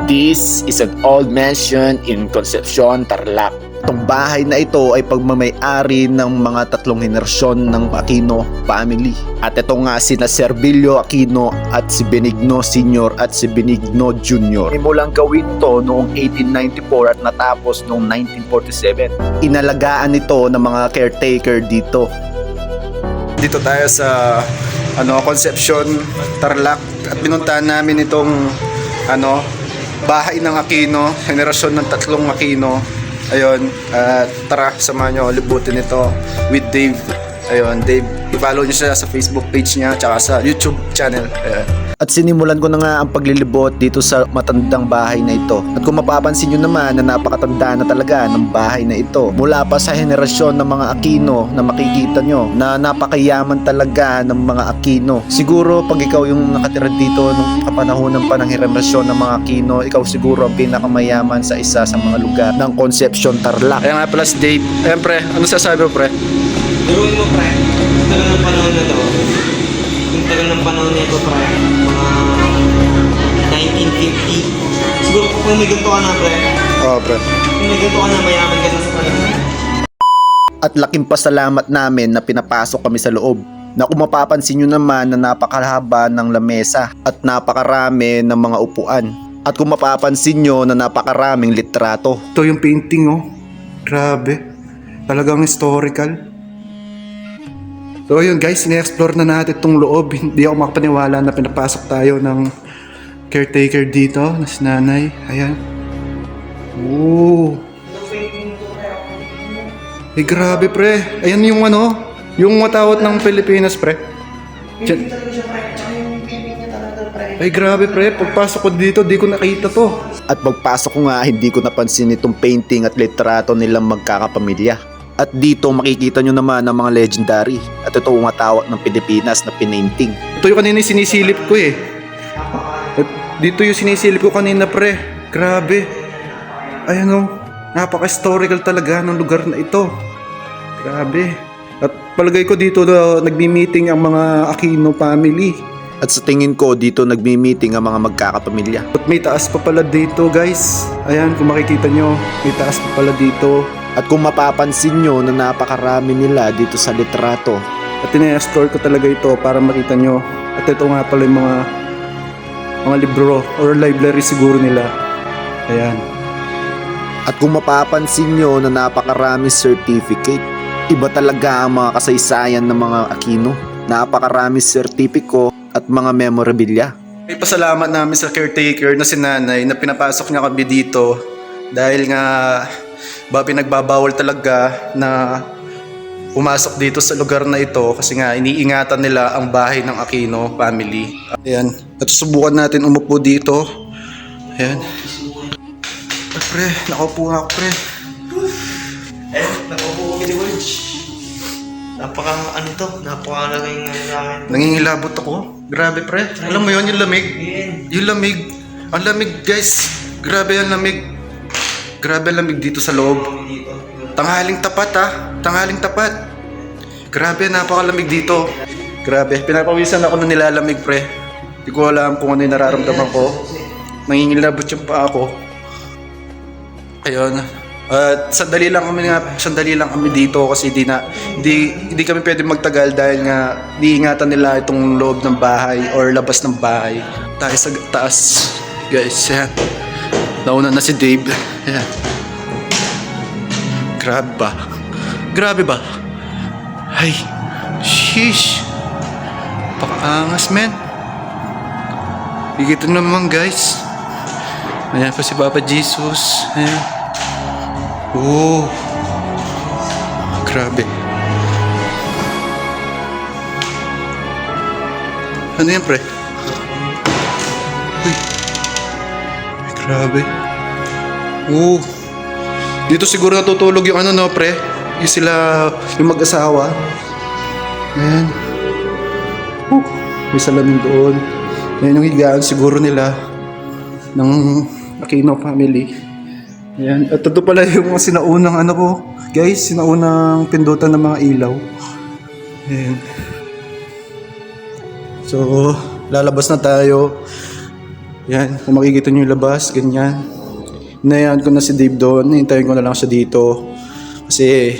This is an old mansion in Concepcion, Tarlac. Itong bahay na ito ay pagmamay-ari ng mga tatlong henerasyon ng Aquino family. At ito nga sina Servilio Aquino at si Benigno Sr. at si Benigno Jr. Simulang gawin to noong 1894 at natapos noong 1947. Inalagaan ito ng mga caretaker dito. Dito tayo sa Concepcion, Tarlac at pinuntahan namin itong bahay ng Aquino, henerasyon ng tatlong Aquino. Ayun, tara, samahan nyo, libutin ito with Dave. Ayun, Dave, i-follow nyo siya sa Facebook page niya tsaka sa YouTube channel. At sinimulan ko na nga ang paglilibot dito sa matandang bahay na ito. At kung mapapansin nyo naman na napakatanda na talaga ng bahay na ito. Mula pa sa henerasyon ng mga Aquino na makikita nyo na napakayaman talaga ng mga Aquino. Siguro pag ikaw yung nakatira dito nung kapanahonan pa ng henerasyon ng mga Aquino, ikaw siguro ang pinakamayaman sa isa sa mga lugar ng Concepcion, Tarlac. Ayan nga pala si Dave. Ayan pre, ano sasabi mo pre? Gawin mo pre, tagal ng panahon na to. Yung tagal ng panahon nito pre, mga 1950. Siguro kung may ganito ka na pre. Oo pre. Kung may ganito ka na, mayaman ka na sa panahon. At laking pasalamat namin na pinapasok kami sa loob. Na kung mapapansin nyo naman na napakalahaba ng lamesa at napakarami ng mga upuan. At kung mapapansin nyo na napakaraming litrato. Ito yung painting oh. Grabe. Talagang historical. So yun guys, ine-explore na natin itong loob. Hindi ako makapaniwala na pinapasok tayo ng caretaker dito na si nanay. Ayan. Oo. Eh grabe pre. Ayan yung yung matawat ng Pilipinas pre. Ay grabe pre, pagpasok ko dito di ko nakita to. At pagpasok ko nga hindi ko napansin itong painting at litrato nilang magkakapamilya. At dito makikita nyo naman ang mga legendary. At ito ang matawat ng Pilipinas na pinainting. Ito yung kanina sinisilip ko eh. At dito yung sinisilip ko kanina pre. Grabe. Ayan o. Napaka-historical talaga ng lugar na ito. Grabe. At palagay ko dito na nagmi-meeting ang mga Aquino family. At sa tingin ko dito nagmi-meeting ang mga magkakapamilya. At may taas pa pala dito guys. Ayan kung makikita nyo. May taas pa pala dito. At kung mapapansin nyo na napakarami nila dito sa litrato. At ina-explore ko talaga ito para makita nyo. At ito nga pala yung mga libro or library siguro nila. Ayan. At kung mapapansin nyo na napakarami certificate. Iba talaga ang mga kasaysayan ng mga Aquino. Napakarami sertipiko at mga memorabilia. May pasalamat namin sa caretaker na si nanay na pinapasok niya kami dito. Dahil nga pinagbabawal talaga na pumasok dito sa lugar na ito kasi nga iniingatan nila ang bahay ng Aquino family. Ayan. At subukan natin umupo dito. Ayan. Pre, nakaupo nga ako pre. Nakaupo ko ni Words. Napakalagay namin. Nangingilabot ako. Grabe pre. Alam mo yun, yung lamig. Yung lamig. Ang lamig guys. Grabe yung lamig. Grabe ang lamig dito sa loob. Tanghaling tapat ha. Tanghaling tapat. Grabe, napakalamig dito. Grabe, pinapawisan ako ng nilalamig pre. Hindi ko alam kung ano yung nararamdaman ko. Nangingilabot yung paa ko. Ayun. At sandali lang kami dito kasi hindi kami pwede magtagal dahil nga diingatan nila itong loob ng bahay or labas ng bahay. Tayo sa taas. Guys, yan. Nauna na si Dave. Ayan. Grabe ba? Ay, sheesh. Pakaangas, men. Bigito naman, guys. Ayan pa si Papa Jesus. Ayan. Oh. Grabe. Ano yan, pre? Uy. Grabe. Oh. Dito siguro natutulog yung pre. Yung mag-asawa. Ayan. May salamin doon. Ayan yung higaan siguro nila ng Aquino family. Ayan. At ito pala yung sinaunang guys, sinaunang pindutan ng mga ilaw. Ayan. So, lalabas na tayo. Yan, kung makikita nyo yung labas, ganyan. Hinayaan ko na si Dave doon, hintayin ko na lang siya dito. Kasi,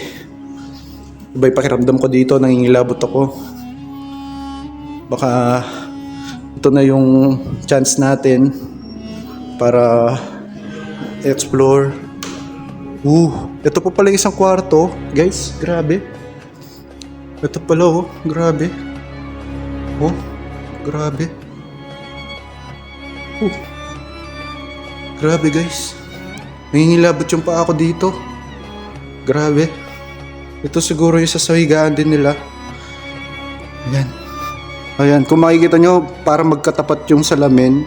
iba'y pakiramdam ko dito, nangingilabot ako. Baka, ito na yung chance natin para explore. Ito pa pala isang kwarto, guys, grabe. Ito pala grabe. Grabe. Grabe guys. Nangingilabot yung paa ko dito. Grabe. Ito siguro yung sasahigaan din nila. Ayan, kung makikita nyo, para magkatapat yung salamin,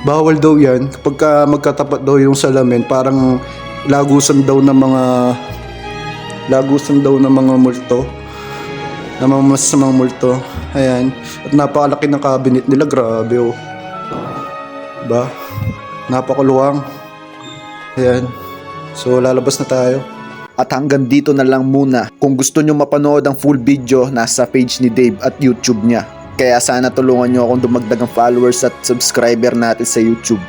bawal daw yan. Kapag magkatapat daw yung salamin, parang lagusan daw ng mga multo. Na mga masamang multo. Ayan. At napakalaki ng cabinet nila. Grabe Diba? Napakaluwang. Ayan. So lalabas na tayo. At hanggang dito na lang muna. Kung gusto nyo mapanood ang full video, nasa page ni Dave at YouTube niya. Kaya sana tulungan nyo akong dumagdag ng followers at subscriber natin sa YouTube.